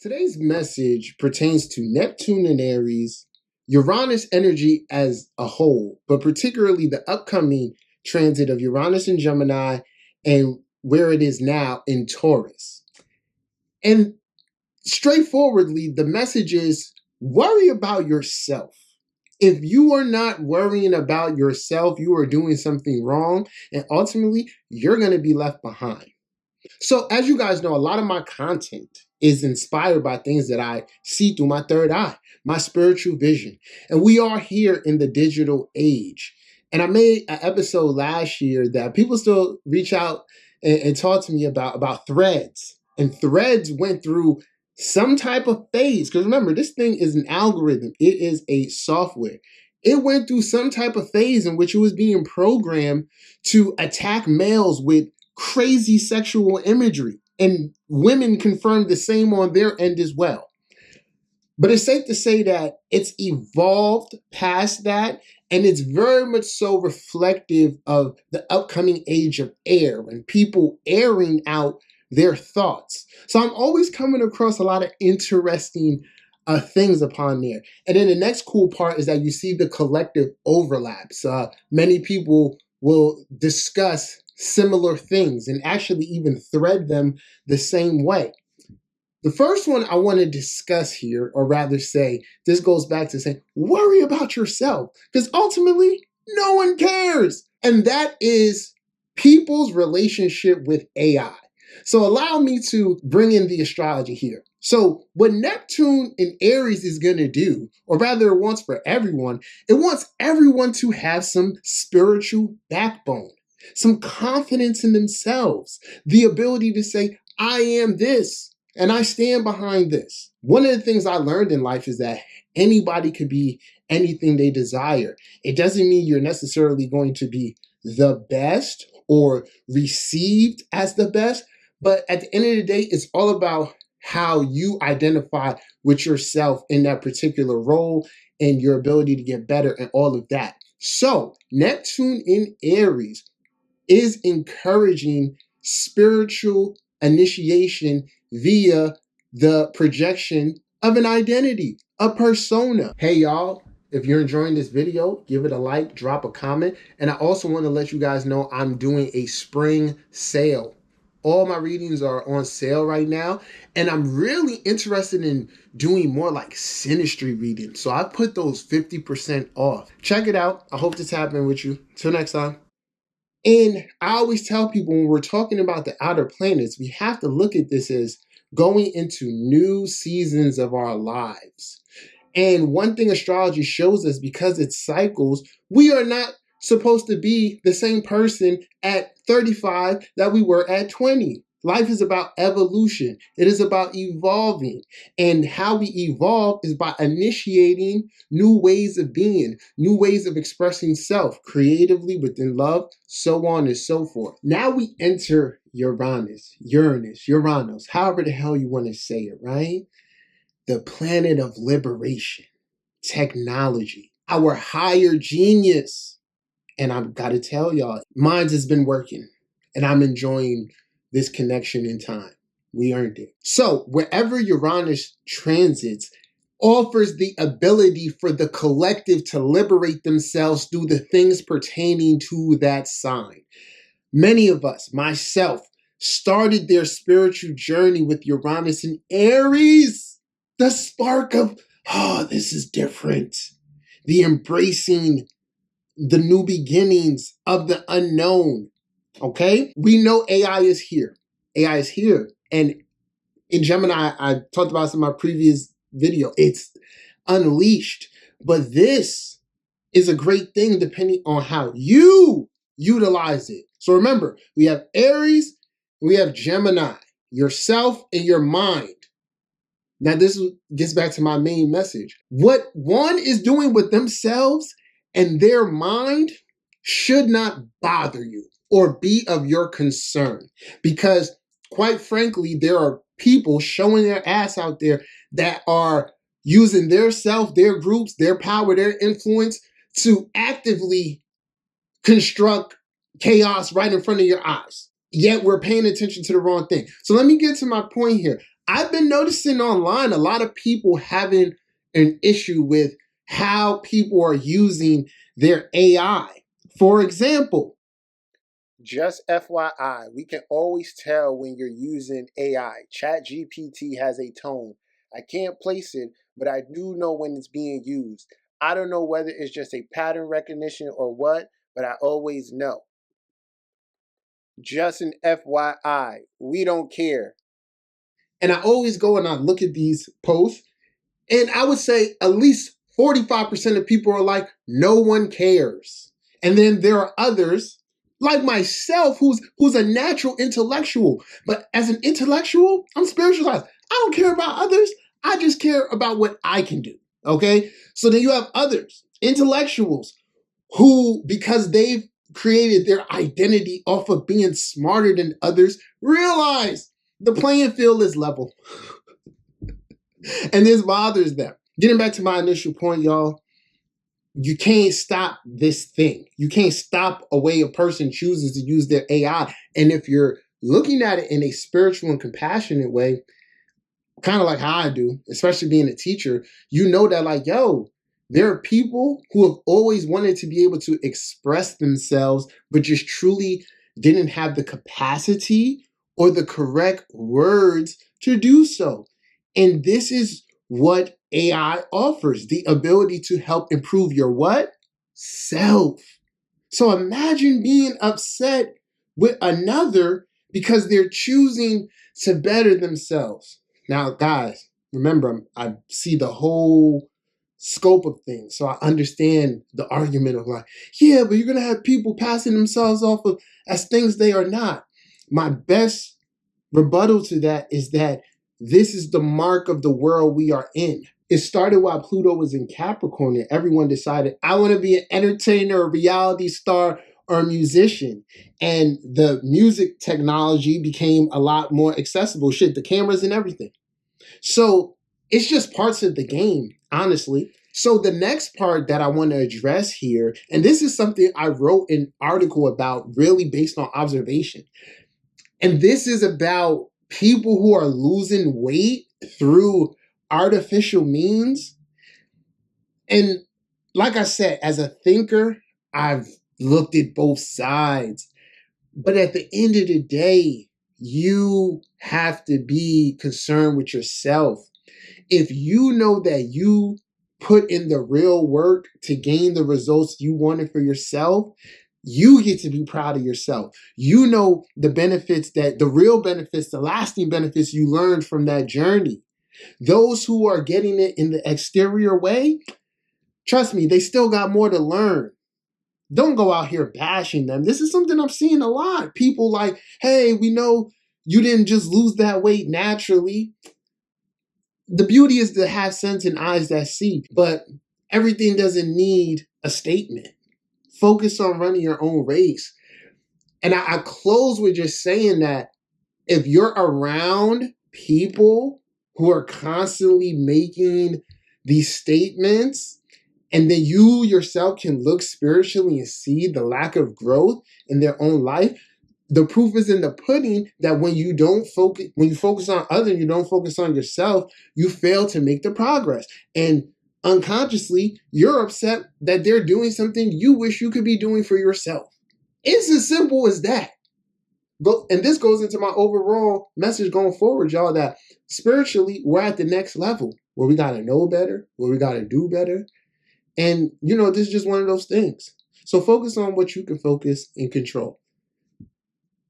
Today's message pertains to Neptune and Aries, Uranus energy as a whole, but particularly the upcoming transit of Uranus in Gemini and where it is now in Taurus. And straightforwardly, the message is worry about yourself. If you are not worrying about yourself, you are doing something wrong, and ultimately, you're going to be left behind. So, as you guys know, a lot of my content is inspired by things that I see through my third eye, my spiritual vision. And we are here in the digital age. And I made an episode last year that people still reach out and talk to me about Threads. And Threads went through some type of phase. Because remember, this thing is an algorithm. It is a software. It went through some type of phase in which it was being programmed to attack males with crazy sexual imagery, and women confirmed the same on their end as well. But it's safe to say that it's evolved past that, and it's very much so reflective of the upcoming age of air and people airing out their thoughts. So I'm always coming across a lot of interesting things upon there. And then the next cool part is that you see the collective overlaps. Many people will discuss similar things and actually even thread them the same way. The first one I want to discuss here, or rather say, this goes back to saying, worry about yourself, because ultimately, no one cares. And that is people's relationship with AI. So allow me to bring in the astrology here. So what Neptune in Aries is going to do, or rather it wants for everyone, it wants everyone to have some spiritual backbone, some confidence in themselves, the ability to say, I am this, and I stand behind this. One of the things I learned in life is that anybody could be anything they desire. It doesn't mean you're necessarily going to be the best or received as the best, but at the end of the day, it's all about how you identify with yourself in that particular role and your ability to get better and all of that. So Neptune in Aries is encouraging spiritual initiation via the projection of an identity, a persona. Hey y'all, if you're enjoying this video, give it a like, drop a comment. And I also want to let you guys know I'm doing a spring sale. All my readings are on sale right now, and I'm really interested in doing more like synastry readings. So I put those 50% off. Check it out. I hope this happened with you. Till next time. And I always tell people when we're talking about the outer planets, we have to look at this as going into new seasons of our lives. And one thing astrology shows us, because it cycles, we are not supposed to be the same person at 35 that we were at 20. Life is about evolution. It is about evolving. And how we evolve is by initiating new ways of being, new ways of expressing self creatively within love, so on and so forth. Now we enter Uranus, however the hell you want to say it, right? The planet of liberation, technology, our higher genius. And I've got to tell y'all, mine has been working, and I'm enjoying this connection in time. We earned it. So wherever Uranus transits, offers the ability for the collective to liberate themselves through the things pertaining to that sign. Many of us, myself, started their spiritual journey with Uranus in Aries. The spark of, this is different. The embracing the new beginnings of the unknown. Okay? We know AI is here. AI is here. And in Gemini, I talked about this in my previous video. It's unleashed. But this is a great thing depending on how you utilize it. So remember, we have Aries, we have Gemini, yourself and your mind. Now, this gets back to my main message. What one is doing with themselves and their mind should not bother you or be of your concern. Because, quite frankly, there are people showing their ass out there that are using their self, their groups, their power, their influence to actively construct chaos right in front of your eyes. Yet we're paying attention to the wrong thing. So let me get to my point here. I've been noticing online a lot of people having an issue with how people are using their AI. For example, just FYI, we can always tell when you're using AI. ChatGPT has a tone. I can't place it, but I do know when it's being used. I don't know whether it's just a pattern recognition or what, but I always know. Just an FYI, we don't care. And I always go and I look at these posts, and I would say at least 45% of people are like, no one cares. And then there are others like myself who's a natural intellectual. But as an intellectual, I'm spiritualized. I don't care about others. I just care about what I can do. Okay? So then you have others, intellectuals, who, because they've created their identity off of being smarter than others, realize the playing field is level. And this bothers them. Getting back to my initial point, y'all, you can't stop this thing. You can't stop a way a person chooses to use their AI. And if you're looking at it in a spiritual and compassionate way, kind of like how I do, especially being a teacher, you know that like, yo, there are people who have always wanted to be able to express themselves, but just truly didn't have the capacity or the correct words to do so. And this is what AI offers, the ability to help improve your what? Self. So imagine being upset with another because they're choosing to better themselves. Now, guys, remember, I see the whole scope of things. So I understand the argument of like, yeah, but you're going to have people passing themselves off of as things they are not. My best rebuttal to that is that this is the mark of the world we are in. It started while Pluto was in Capricorn and everyone decided, I want to be an entertainer, a reality star, or a musician. And the music technology became a lot more accessible. Shit, the cameras and everything. So it's just parts of the game, honestly. So the next part that I want to address here, and this is something I wrote an article about really based on observation. And this is about people who are losing weight through artificial means. And like I said, as a thinker, I've looked at both sides. But at the end of the day, you have to be concerned with yourself. If you know that you put in the real work to gain the results you wanted for yourself, you get to be proud of yourself. You know the benefits, that the real benefits, the lasting benefits you learned from that journey. Those who are getting it in the exterior way, trust me, they still got more to learn. Don't go out here bashing them. This is something I'm seeing a lot. People like, hey, we know you didn't just lose that weight naturally. The beauty is to have sense and eyes that see, but everything doesn't need a statement. Focus on running your own race. And I close with just saying that if you're around people who are constantly making these statements, and then you yourself can look spiritually and see the lack of growth in their own life, the proof is in the pudding that when you focus on others, you don't focus on yourself, you fail to make the progress. And unconsciously, you're upset that they're doing something you wish you could be doing for yourself. It's as simple as that. And this goes into my overall message going forward, y'all, that spiritually, we're at the next level where we got to know better, where we got to do better. And, this is just one of those things. So focus on what you can focus and control.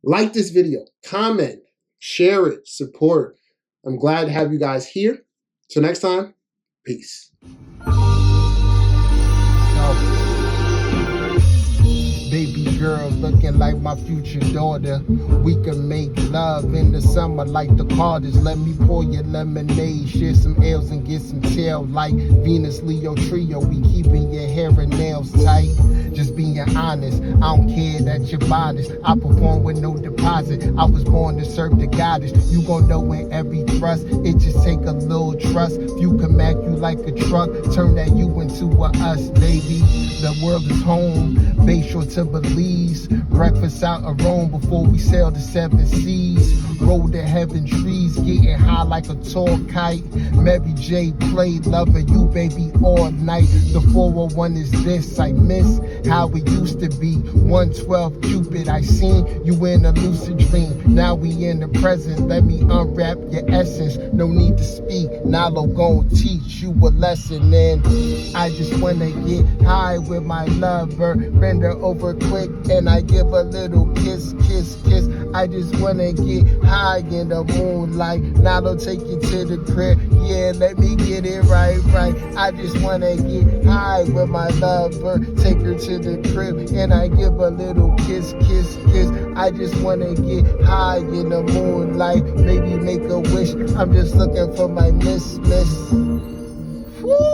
Like this video, comment, share it, support. I'm glad to have you guys here. Till next time, peace. Baby girl looking like my future daughter. We can make love in the summer like the Carters. Let me pour your lemonade, share some ales and get some chill like Venus Leo trio. We keeping your hair and nails tight. Just being honest, I don't care that you're modest. I perform with no deposit. I was born to serve the goddess. You gon' know in every thrust, it just take a little trust. You can Mac you like a truck, turn that you into a us, baby. The world is home, Bayshore to Belize. Breakfast out of Rome before we sail the 7 seas. Roll the heaven trees, getting high like a tall kite. Mary J played loving you, baby, all night. The 401 is this, I miss how we used to be. 112 Cupid, I seen you in a lucid dream. Now we in the present, let me unwrap your essence. No need to speak, Nalo gon' teach you a lesson. And I just wanna get high with my lover. Bend her over quick and I give a little kiss, kiss, kiss. I just wanna get high in the moonlight. Nalo take you to the crib, yeah, let me get it right. I just wanna get high with my lover. Take her to the crib and I give a little kiss, kiss, kiss. I just wanna get high in the moonlight. Maybe make a wish, I'm just looking for my miss. Woo!